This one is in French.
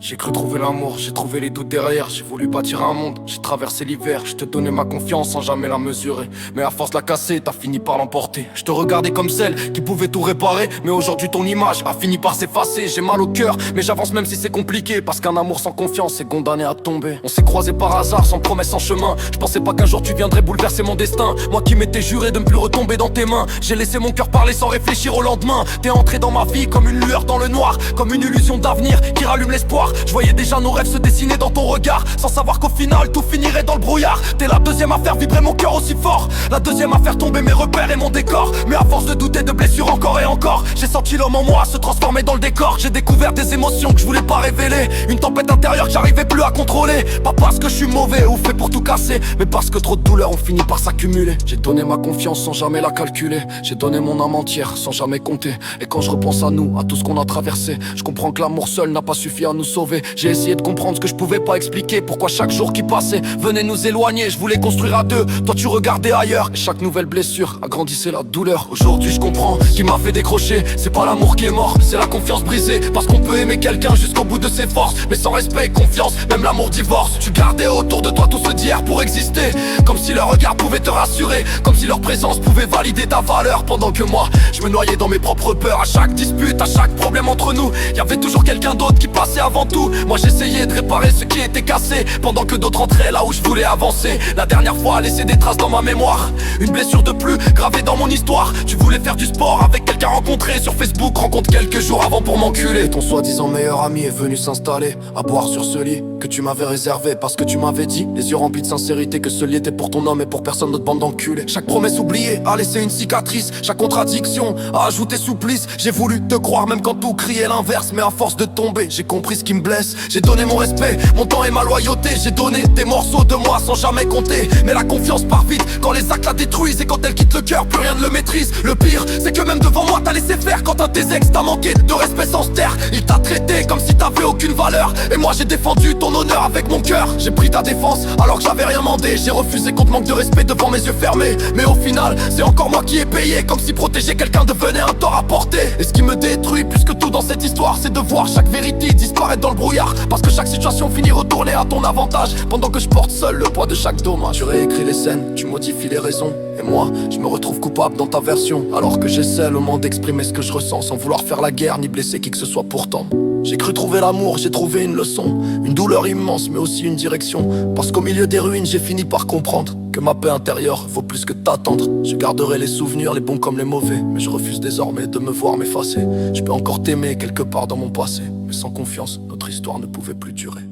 J'ai cru trouver l'amour, j'ai trouvé les doutes derrière. J'ai voulu bâtir un monde, j'ai traversé l'hiver. Je te donnais ma confiance sans jamais la mesurer. Mais à force de la casser, t'as fini par l'emporter. Je te regardais comme celle qui pouvait tout réparer. Mais aujourd'hui ton image a fini par s'effacer. J'ai mal au cœur, mais j'avance même si c'est compliqué. Parce qu'un amour sans confiance est condamné à tomber. On s'est croisés par hasard, sans promesse en chemin. Je pensais pas qu'un jour tu viendrais bouleverser mon destin. Moi qui m'étais juré de ne plus retomber dans tes mains. J'ai laissé mon cœur parler sans réfléchir au lendemain. T'es entré dans ma vie comme une lueur dans le noir, comme une illusion d'avenir qui rallume l'espoir. Je voyais déjà nos rêves se dessiner dans ton regard, sans savoir qu'au final tout finirait dans le brouillard. T'es la deuxième à faire vibrer mon cœur aussi fort, la deuxième à faire tomber mes repères et mon décor. Mais à force de douter, de blessures encore et encore, j'ai senti l'homme en moi se transformer dans le décor. J'ai découvert des émotions que je voulais pas révéler, une tempête intérieure que j'arrivais plus à contrôler. Pas parce que je suis mauvais ou fait pour tout casser, mais parce que trop de douleurs ont fini par s'accumuler. J'ai donné ma confiance sans jamais la calculer, j'ai donné mon âme entière sans jamais compter. Et quand je repense à nous, à tout ce qu'on a traversé, je comprends que l'amour seul n'a pas suffi à nous sauver. J'ai essayé de comprendre ce que je pouvais pas expliquer, pourquoi chaque jour qui passait venait nous éloigner. Je voulais construire à deux, toi tu regardais ailleurs. Et chaque nouvelle blessure agrandissait la douleur. Aujourd'hui je comprends qui m'a fait décrocher. C'est pas l'amour qui est mort, c'est la confiance brisée. Parce qu'on peut aimer quelqu'un jusqu'au bout de ses forces, mais sans respect et confiance, même l'amour divorce. Tu gardais autour de toi tout ce d'hier pour exister, comme si leur regard pouvait te rassurer, comme si leur présence pouvait valider ta valeur. Pendant que moi, je me noyais dans mes propres peurs. À chaque dispute, à chaque problème entre nous, y avait toujours quelqu'un d'autre qui passait avant tout. Moi j'essayais de réparer ce qui était cassé, pendant que d'autres entraient là où je voulais avancer. La dernière fois, laisser des traces dans ma mémoire, une blessure de plus gravée dans mon histoire. Tu voulais faire du sport avec quelqu'un rencontré sur Facebook, rencontre quelques jours avant pour m'enculer. Ton soi-disant meilleur ami est venu s'installer, à boire sur ce lit que tu m'avais réservé. Parce que tu m'avais dit, les yeux remplis de sincérité, que ce lit était pour ton homme et pour personne d'autre, bande d'enculés. Chaque promesse oubliée a laissé une cicatrice, chaque contradiction a ajouté supplice. J'ai voulu te croire même quand tout criait l'inverse, mais à force de tomber, j'ai compris ce qui me blesse. J'ai donné mon respect, mon temps et ma loyauté. J'ai donné des morceaux de moi sans jamais compter. Mais la confiance part vite quand les actes la détruisent, et quand elle quitte le cœur, plus rien ne le maîtrise. Le pire, c'est que même devant moi t'as laissé faire. Quand un de tes ex t'a manqué de respect sans se taire, il t'a traité comme si t'avais aucune valeur. Et moi j'ai défendu ton honneur avec mon cœur. J'ai pris ta défense alors que j'avais rien demandé. J'ai refusé qu'on te manque de respect devant mes yeux fermés. Mais au final, c'est encore moi qui ai payé, comme si protéger quelqu'un devenait un tort à porter. Et ce qui me détruit plus que tout dans cette histoire, c'est de voir chaque vérité disparaître dans le brouillard. Parce que chaque situation finit retournée à ton avantage, pendant que je porte seul le poids de chaque dommage. Tu réécris les scènes, tu modifies les raisons, et moi, je me retrouve coupable dans ta version. Alors que j'essaie le moment d'exprimer ce que je ressens, sans vouloir faire la guerre ni blesser qui que ce soit pourtant. J'ai cru trouver l'amour, j'ai trouvé une leçon, une douleur immense mais aussi une direction. Parce qu'au milieu des ruines j'ai fini par comprendre que ma paix intérieure vaut plus que t'attendre. Je garderai les souvenirs, les bons comme les mauvais, mais je refuse désormais de me voir m'effacer. Je peux encore t'aimer quelque part dans mon passé, mais sans confiance, notre histoire ne pouvait plus durer.